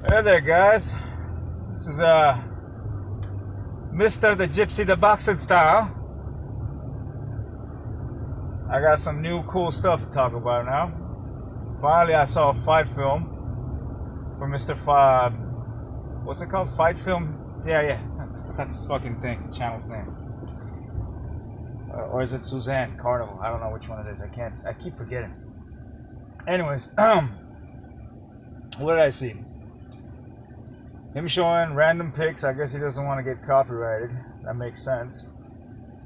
Hey there, guys. This is Mr. the Gypsy the Boxing Style. I got some new cool stuff to talk about now. Finally, I saw a fight film from Mr. What's it called? Fight film? Yeah. That's his fucking thing. Channel's name. Or is it Suzanne Carnival? I don't know which one it is. I keep forgetting. Anyways, what did I see? Him showing random pics. I guess he doesn't want to get copyrighted. That makes sense.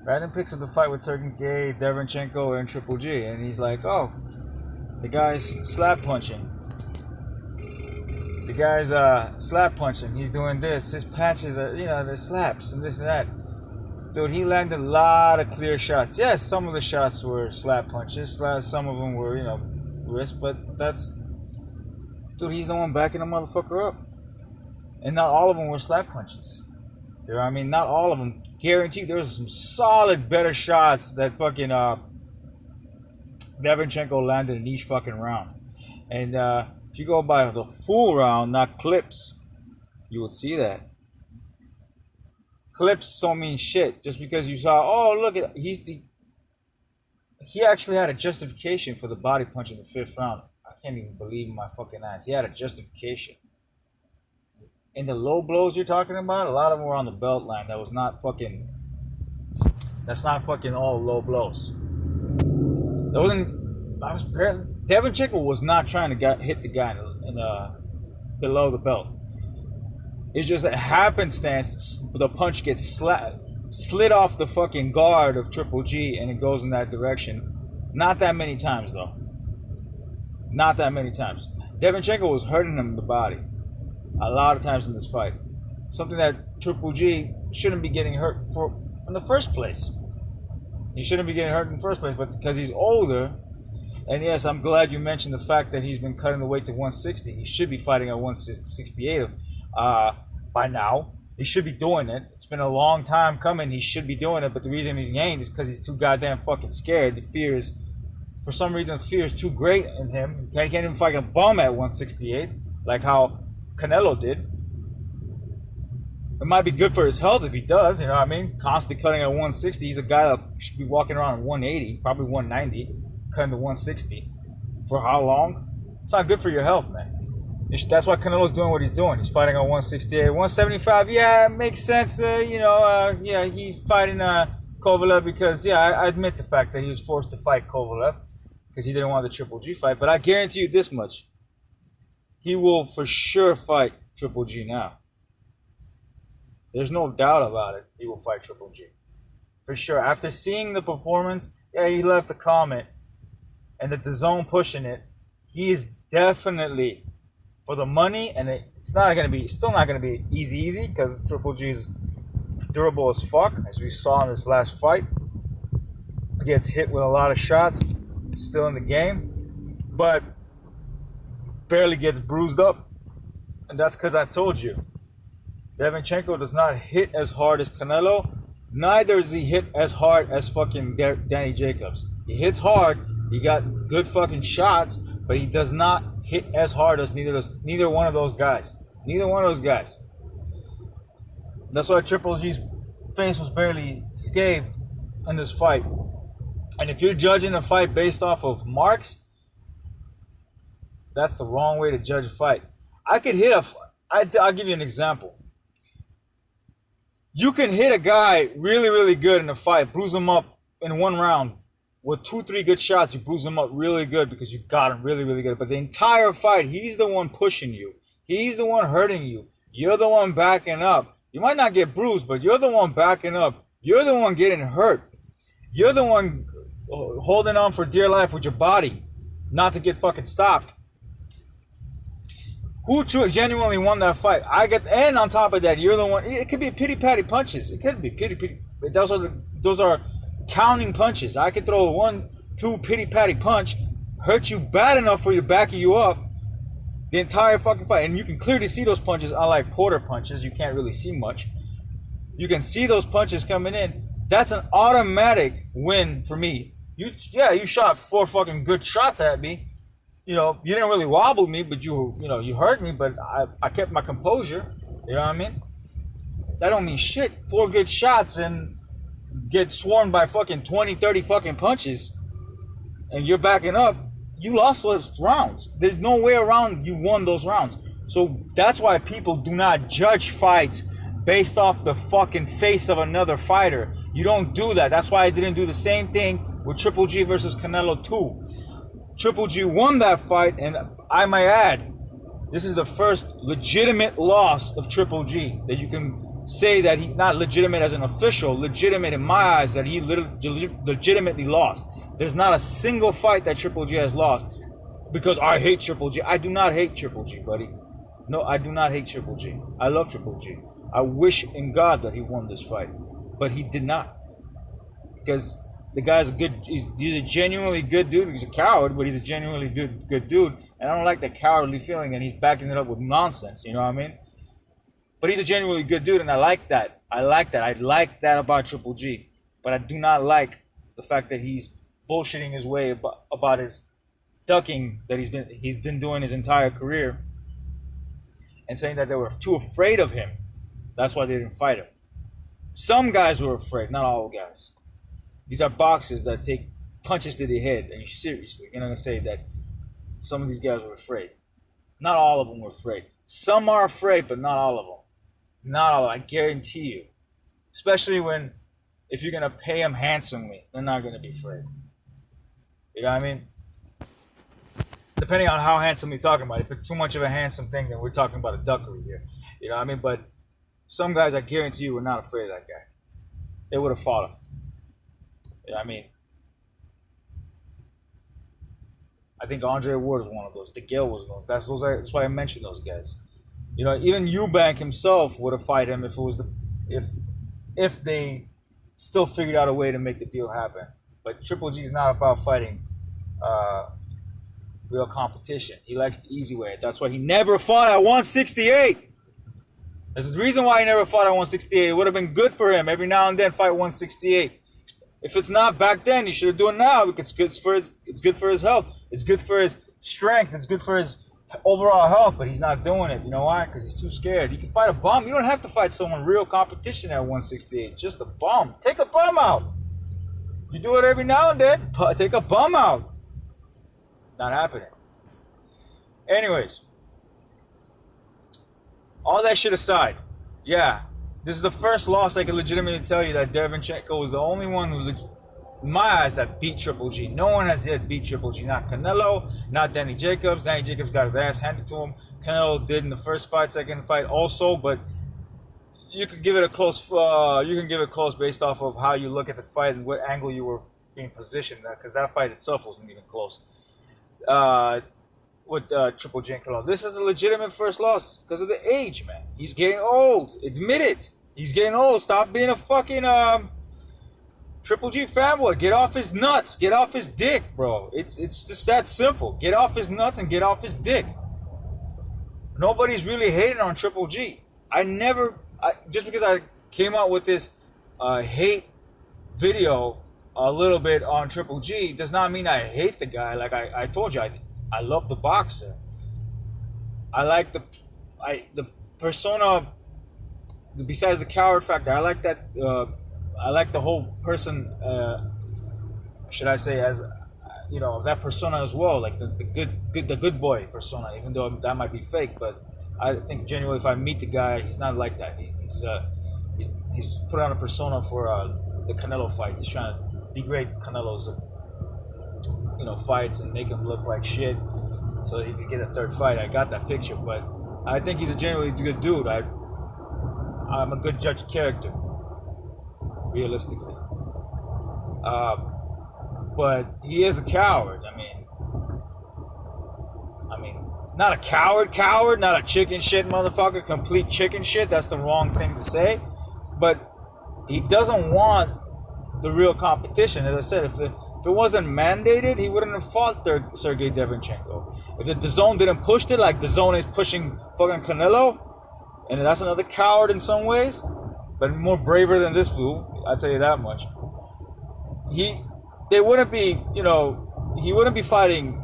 Random pics of the fight with Sergey Deverchenko and Triple G. And he's like, oh, the guy's slap punching. The guy's slap punching. He's doing this. His punches are, the slaps and this and that. Dude, he landed a lot of clear shots. Yes, some of the shots were slap punches. Some of them were, wrist. But that's... Dude, he's the one backing the motherfucker up. And not all of them were slap punches. You know what I mean? Not all of them. Guaranteed there was some solid, better shots that fucking Deverchenko landed in each fucking round. And if you go by the full round, not clips, you would see that. Clips don't mean shit. Just because you saw, oh, look at he actually had a justification for the body punch in the 5th round. I can't even believe my fucking eyes. He had a justification. In the low blows you're talking about, a lot of them were on the belt line. That's not fucking all low blows. Deverchenko was not trying to hit the guy below the belt. It's just a happenstance. The punch gets slid off the fucking guard of Triple G and it goes in that direction. Not that many times though. Not that many times. Deverchenko was hurting him in the body a lot of times in this fight. Something that Triple G shouldn't be getting hurt for in the first place. He shouldn't be getting hurt in the first place, but because he's older, and yes, I'm glad you mentioned the fact that he's been cutting the weight to 160. He should be fighting at 168 by now. He should be doing it. It's been a long time coming. He should be doing it, but the reason he ain't is because he's too goddamn fucking scared. For some reason, fear is too great in him. He can't even fucking bum at 168, like how Canelo did. It might be good for his health if he does, you know what I mean? Constantly cutting at 160. He's a guy that should be walking around at 180, probably 190, cutting to 160. For how long? It's not good for your health, man. That's why Canelo's doing what he's doing. He's fighting at 168. 175, yeah, it makes sense. He's fighting Kovalev because, I admit the fact that he was forced to fight Kovalev because he didn't want the Triple G fight. But I guarantee you this much. He will for sure fight Triple G now. There's no doubt about it. He will fight Triple G. For sure. After seeing the performance, he left a comment. And the DAZN pushing it. He is definitely for the money. And it's still not going to be easy because Triple G is durable as fuck. As we saw in this last fight. He gets hit with a lot of shots. Still in the game. But barely gets bruised up, and that's because I told you Deverchenko does not hit as hard as Canelo, neither does he hit as hard as fucking Danny Jacobs. He hits hard, he got good fucking shots, but he does not hit as hard as neither one of those guys. That's why Triple G's face was barely scathed in this fight. And if you're judging a fight based off of marks, that's the wrong way to judge a fight. I'll give you an example. You can hit a guy really, really good in a fight, bruise him up in one round. With 2-3 good shots, you bruise him up really good because you got him really, really good. But the entire fight, he's the one pushing you. He's the one hurting you. You're the one backing up. You might not get bruised, but you're the one backing up. You're the one getting hurt. You're the one holding on for dear life with your body, not to get fucking stopped. Who genuinely won that fight? And on top of that, you're the one. It could be pity-patty punches. It could be pity-patty. Those are counting punches. I could throw 1-2 pity-patty punch, hurt you bad enough for you to back you up the entire fucking fight. And you can clearly see those punches, unlike Porter punches. You can't really see much. You can see those punches coming in. That's an automatic win for me. You shot 4 fucking good shots at me. you know, you didn't really wobble me, but you hurt me, but I kept my composure. You know what I mean? That don't mean shit. 4 good shots and get swarmed by fucking 20, 30 fucking punches, and you're backing up. You lost those rounds. There's no way around you won those rounds. So that's why people do not judge fights based off the fucking face of another fighter. You don't do that. That's why I didn't do the same thing with Triple G versus Canelo 2. Triple G won that fight, and I might add, this is the first legitimate loss of Triple G that you can say that he, not legitimate as an official, legitimate in my eyes, that he legitimately lost. There's not a single fight that Triple G has lost because I hate Triple G. I do not hate Triple G, buddy. No, I do not hate Triple G. I love Triple G. I wish in God that he won this fight, but he did not. Because the guy's he's a genuinely good dude. He's a coward, but he's a genuinely good dude. And I don't like the cowardly feeling, and he's backing it up with nonsense, you know what I mean? But he's a genuinely good dude, and I like that. I like that about Triple G. But I do not like the fact that he's bullshitting his way about his ducking that he's been doing his entire career, and saying that they were too afraid of him. That's why they didn't fight him. Some guys were afraid, not all guys. These are boxers that take punches to the head, and seriously, you're not gonna say that some of these guys were afraid. Not all of them were afraid. Some are afraid, but not all of them. Not all, I guarantee you. Especially if you're gonna pay them handsomely, they're not gonna be afraid. You know what I mean? Depending on how handsome you're talking about. If it's too much of a handsome thing, then we're talking about a duckery here. You know what I mean? But some guys, I guarantee you, were not afraid of that guy. They would have fought him. You know what I mean? I think Andre Ward was one of those. DeGale was one of those. That's why I mentioned those guys. You know, even Eubank himself would have fought him if it was if they still figured out a way to make the deal happen. But Triple G is not about fighting real competition. He likes the easy way. That's why he never fought at 168. That's the reason why he never fought at 168. It would have been good for him every now and then fight 168. If it's not back then, he should have done it now because it's good for his health. It's good for his strength. It's good for his overall health. But he's not doing it. You know why? Because he's too scared. You can fight a bum. You don't have to fight someone real competition at 168. Just a bum. Take a bum out. You do it every now and then. Take a bum out. Not happening. Anyways, all that shit aside, yeah, this is the first loss I can legitimately tell you that Deverchenko was the only one who, in my eyes, that beat Triple G. No one has yet beat Triple G. Not Canelo, not Danny Jacobs. Danny Jacobs got his ass handed to him. Canelo did in the first fight, second fight also, but you could give it a close. You can give it close based off of how you look at the fight and what angle you were being positioned at, because that fight itself wasn't even close. With Triple G and Canelo. This is a legitimate first loss because of the age, man. He's getting old. Admit it. He's getting old. Stop being a fucking Triple G fanboy. Get off his nuts. Get off his dick, bro. It's just that simple. Get off his nuts and get off his dick. Nobody's really hating on Triple G. Just because I came out with this hate video a little bit on Triple G does not mean I hate the guy. Like I told you, I love the boxer. I like the persona. Besides the coward factor, I like that. I like the whole person. Should I say as that persona as well, like the good boy persona. Even though that might be fake, but I think genuinely, if I meet the guy, he's not like that. He's put on a persona for the Canelo fight. He's trying to degrade Canelo's fights and make him look like shit so he could get a third fight. I got that picture, but I think he's a genuinely good dude. I'm a good judge of character, realistically. But he is a coward. I mean, not a coward, not a chicken shit motherfucker, complete chicken shit. That's the wrong thing to say. But he doesn't want the real competition. As I said, if it wasn't mandated, he wouldn't have fought Sergey Deverchenko. If the zone didn't push it, like the zone is pushing fucking Canelo, and that's another coward in some ways, but more braver than this fool, I'll tell you that much. He wouldn't be fighting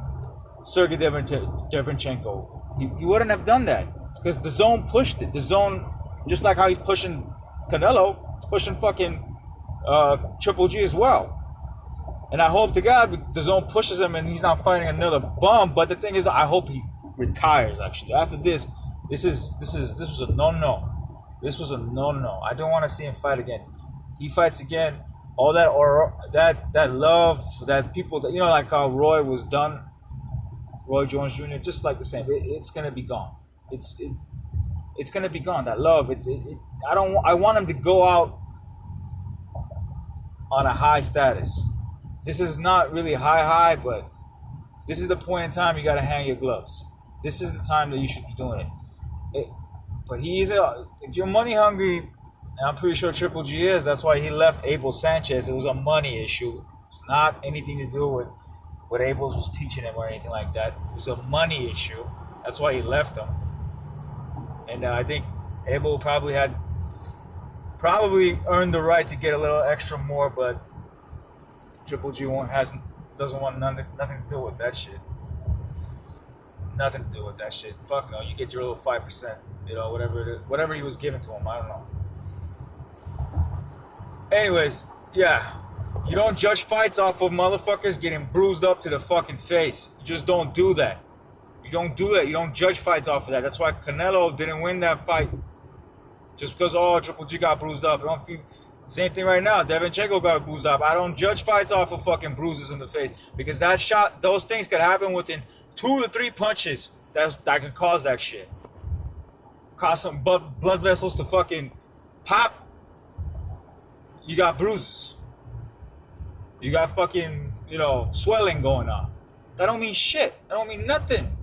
Sergey Deverchenko. He wouldn't have done that because the zone pushed it. The zone, just like how he's pushing Canelo, he's pushing fucking Triple G as well. And I hope to God the zone pushes him and he's not fighting another bum. But the thing is, I hope he retires. Actually, after this was a no. This was a no. I don't want to see him fight again. He fights again. All that or that love that people that like how Roy was done. Roy Jones Jr. just like the same. It's gonna be gone. It's gonna be gone. That love. I want him to go out on a high status. This is not really high, but this is the point in time you gotta hang your gloves. This is the time that you should be doing it. But if you're money hungry, and I'm pretty sure Triple G is. That's why he left Abel Sanchez. It was a money issue. It's not anything to do with what Abel was teaching him or anything like that. It was a money issue. That's why he left him. And I think Abel probably earned the right to get a little extra more, but Triple G doesn't want nothing to do with that shit. Nothing to do with that shit. Fuck no, you get your little 5%. Whatever he was given to him. I don't know. Anyways, yeah. You don't judge fights off of motherfuckers getting bruised up to the fucking face. You just don't do that. You don't do that. You don't judge fights off of that. That's why Canelo didn't win that fight. Just because, Triple G got bruised up. Same thing right now. Deverchenko got bruised up. I don't judge fights off of fucking bruises in the face. Because those things could happen within 2 to 3 punches that could cause that shit. Cause some blood vessels to fucking pop. You got bruises. You got fucking, swelling going on. That don't mean shit. That don't mean nothing.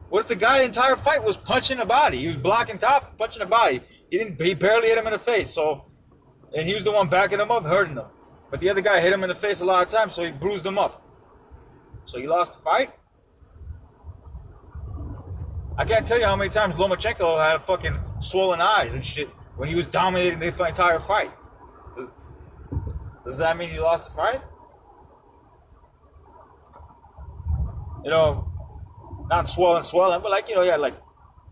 What if the guy the entire fight was punching the body? He was blocking top, punching the body. He barely hit him in the face. And he was the one backing him up, hurting him. But the other guy hit him in the face a lot of times, so he bruised him up. So he lost the fight? I can't tell you how many times Lomachenko had fucking swollen eyes and shit when he was dominating the entire fight. Does that mean he lost the fight? Not swollen, but he had like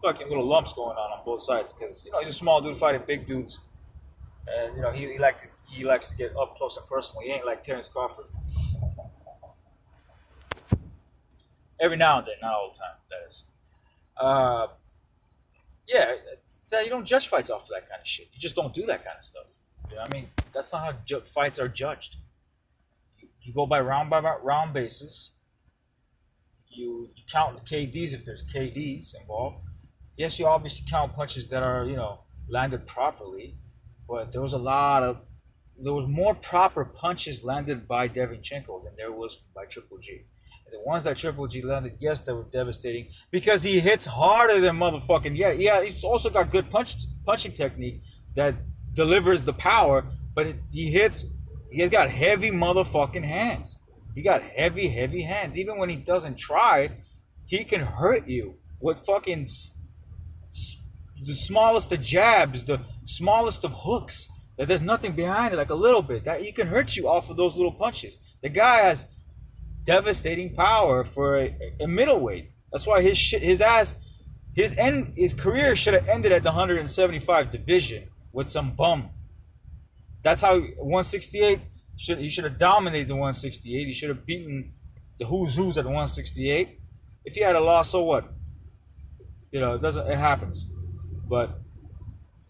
fucking little lumps going on both sides because he's a small dude fighting big dudes, and he likes to get up close and personal. He ain't like Terrence Crawford. Every now and then, not all the time. That is. You don't judge fights off of that kind of shit. You just don't do that kind of stuff. That's not how fights are judged. You go by round basis. You count the KDs if there's KDs involved. Yes, you obviously count punches that are, landed properly, but there was more proper punches landed by Deverchenko than there was by Triple G. And the ones that Triple G landed, yes, they were devastating because he hits harder than motherfucking. Yeah, he's also got good punching technique that delivers the power, but he has got heavy motherfucking hands. He got heavy hands. Even when he doesn't try, he can hurt you with fucking the smallest of jabs, the smallest of hooks. That there's nothing behind it, like a little bit. That he can hurt you off of those little punches. The guy has devastating power for a middleweight. That's why his career should have ended at the 175 division with some bum. That's how 168 he should have dominated the 168. He should have beaten the who's at the 168. If he had a loss, so what? It happens. But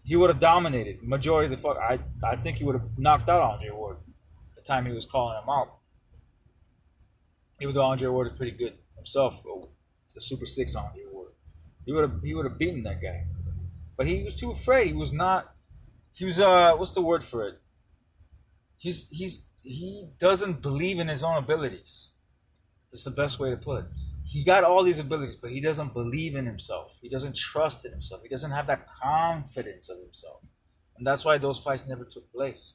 he would have dominated majority of the fuck. I think he would have knocked out Andre Ward the time he was calling him out. Even though Andre Ward is pretty good himself, the Super 6 Andre Ward, he would have beaten that guy. But he was too afraid. He was what's the word for it? He doesn't believe in his own abilities. That's the best way to put it. He got all these abilities, but he doesn't believe in himself. He doesn't trust in himself. He doesn't have that confidence of himself. And that's why those fights never took place.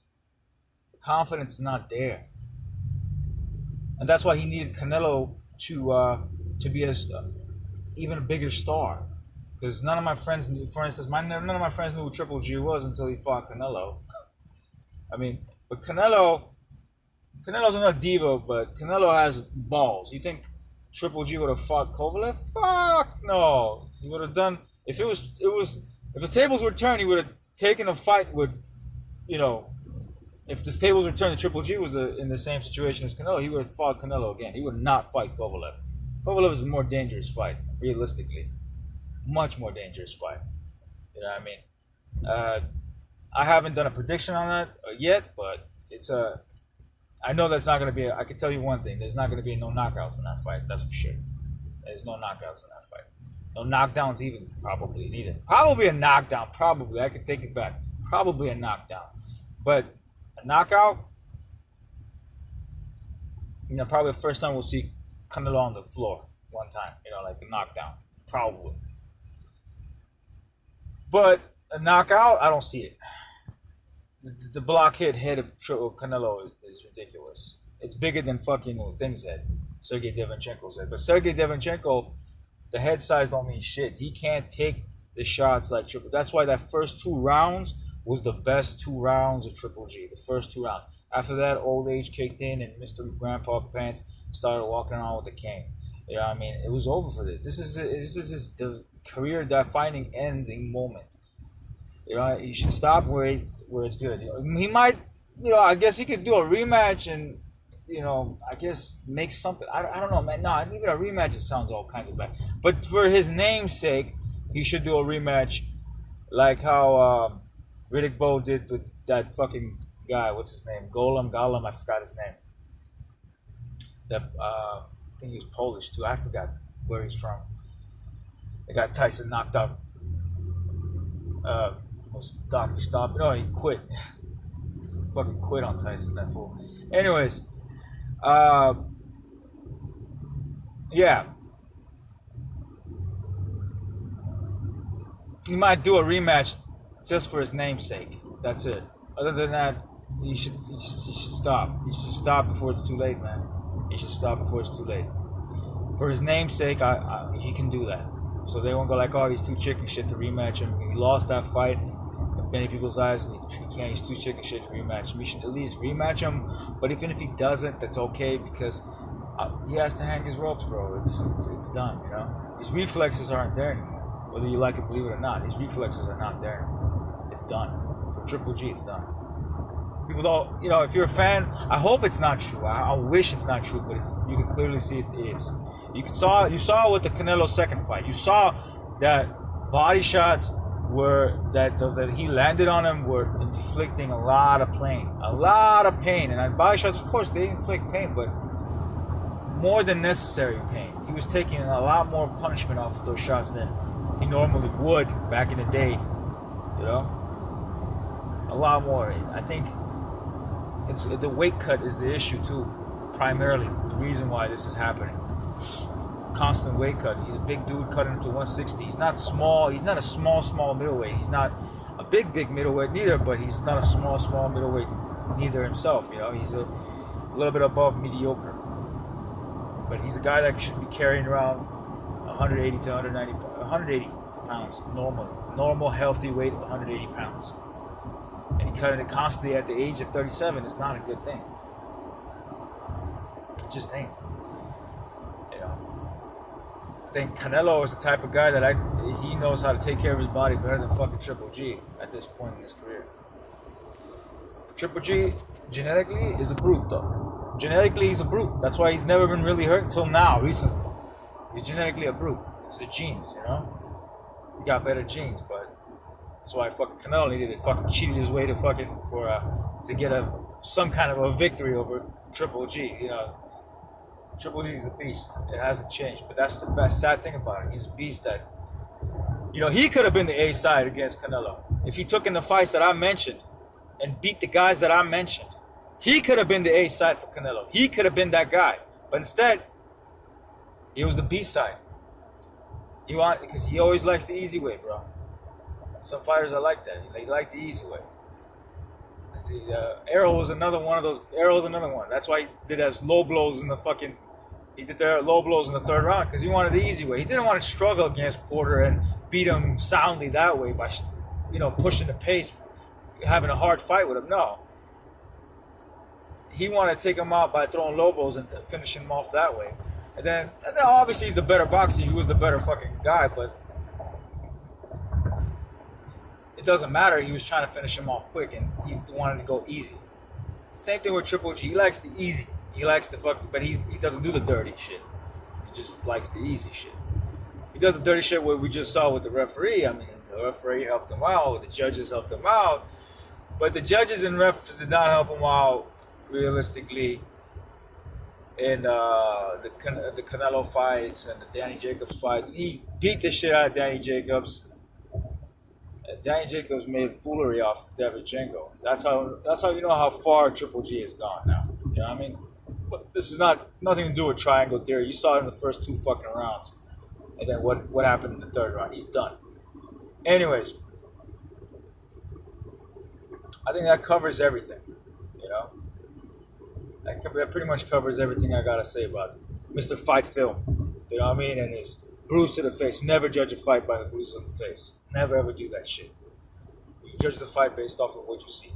The confidence is not there. And that's why he needed Canelo to be even a bigger star. Because none of my friends, for instance, none of my friends knew who Triple G was until he fought Canelo. But Canelo's not a diva, but Canelo has balls. You think Triple G would have fought Kovalev? Fuck no. He would have done if if the tables were turned, he would have taken a fight with, you know, if the tables were turned and Triple G was in the same situation as Canelo, he would have fought Canelo again. He would not fight Kovalev. Kovalev is a more dangerous fight, realistically. Much more dangerous fight. You know what I mean? I haven't done a prediction on that yet, but it's a. I know that's not going to be. I can tell you one thing: there's not going to be no knockouts in that fight. That's for sure. There's no knockouts in that fight. No knockdowns even probably neither. Probably a knockdown. Probably I could take it back. Probably a knockdown, but a knockout. You know, probably the first time we'll see Canelo on the floor one time. You know, like a knockdown. Probably. But a knockout, I don't see it. The blockhead head of Canelo is ridiculous. It's bigger than fucking thing's head, Sergey Deverchenko's head. But Sergey Deverchenko, the head size don't mean shit. He can't take the shots like Triple. That's why that first 2 rounds was the best 2 rounds of Triple G. The first 2 rounds. After that, old age kicked in and Mr. Grandpa Pants started walking around with a cane. You know what I mean? It was over for this. This is the career-defining ending moment. You know, he should stop where it's good. He might, you know, I guess he could do a rematch and, you know, I guess make something. I don't know, man. No, even a rematch, it sounds all kinds of bad. But for his name's sake, he should do a rematch like how Riddick Bowe did with that fucking guy. What's his name? Gollum, I forgot his name. That, I think he was Polish too. I forgot where he's from. They got Tyson knocked out. Was Dr. Stop? No, he quit. Fucking quit on Tyson, that fool. Anyways, yeah. He might do a rematch just for his namesake. That's it. Other than that, he should stop. He should stop before it's too late, man. He should stop before it's too late. For his namesake, he can do that. So they won't go like, oh, he's too chicken shit to rematch him. He lost that fight in many people's eyes, and he can't. He's too chicken shit to rematch him. We should at least rematch him. But even if he doesn't, that's okay because he has to hang his ropes, bro. It's done, you know. His reflexes aren't there anymore. Whether you like it, believe it or not, his reflexes are not there anymore. It's done. For Triple G, it's done. People don't, you know, if you're a fan, I hope it's not true. I wish it's not true, but you can clearly see it is. You saw with the Canelo second fight. You saw that body shots that he landed on him were inflicting a lot of pain, And body shots, of course, they inflict pain, but more than necessary pain. He was taking a lot more punishment off of those shots than he normally would back in the day. You know, a lot more. I think it's the weight cut is the issue too, primarily the reason why this is happening. Constant weight cut. He's a big dude cutting to 160. He's not small. He's not a small middleweight. He's not a big middleweight neither, but he's not a small middleweight neither himself. You know, he's a little bit above mediocre. But he's a guy that should be carrying around 180 to 180 pounds normal healthy weight of 180 pounds. And he cutting it constantly at the age of 37 is not a good thing. It just ain't. I think Canelo is the type of guy that he knows how to take care of his body better than fucking Triple G at this point in his career. Triple G genetically is a brute though. Genetically he's a brute. That's why he's never been really hurt until now, recently. He's genetically a brute. It's the genes, you know? He got better genes, but that's why fucking Canelo needed to fucking cheated his way to to get some kind of a victory over Triple G, you know. Triple G is a beast. It hasn't changed, but that's the sad thing about it. He's a beast that, you know, he could have been the A side against Canelo. If he took in the fights that I mentioned and beat the guys that I mentioned, he could have been the A side for Canelo. He could have been that guy. But instead, he was the B side. Because he always likes the easy way, bro. Some fighters are like that. They like the easy way. See, Arrow was another one of those. Arrow's another one. That's why he did those low blows in the fucking. He did the low blows in the third round because he wanted the easy way. He didn't want to struggle against Porter and beat him soundly that way by, you know, pushing the pace, having a hard fight with him. No. He wanted to take him out by throwing low blows and finishing him off that way. And then obviously he's the better boxer. He was the better fucking guy, but it doesn't matter. He was trying to finish him off quick, and he wanted to go easy. Same thing with Triple G. He likes the easy. He likes the fucking, but he doesn't do the dirty shit. He just likes the easy shit. He does the dirty shit what we just saw with the referee. I mean, the referee helped him out. The judges helped him out. But the judges and refs did not help him out realistically in the Canelo fights and the Danny Jacobs fight. He beat the shit out of Danny Jacobs. Danny Jacobs made foolery off of Deverchenko. That's how you know how far Triple G has gone now. You know what I mean? But this is nothing to do with triangle theory. You saw it in the first 2 fucking rounds. And then what happened in the 3rd round? He's done. Anyways, I think that covers everything. You know? That pretty much covers everything I gotta say about it. Mr. Fight Film. You know what I mean? And his bruise to the face. Never judge a fight by the bruises on the face. Never ever do that shit. You judge the fight based off of what you see.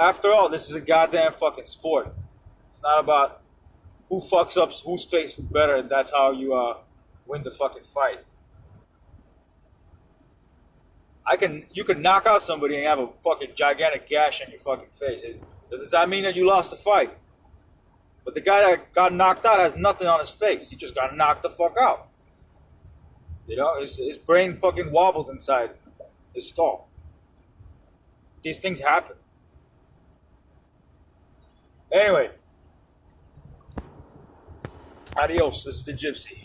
After all, this is a goddamn fucking sport. It's not about who fucks up whose face better, and that's how you win the fucking fight. You can knock out somebody and have a fucking gigantic gash on your fucking face. Does that mean that you lost the fight? But the guy that got knocked out has nothing on his face. He just got knocked the fuck out. You know, his brain fucking wobbled inside his skull. These things happen. Anyway. Adios. This is the Gypsy.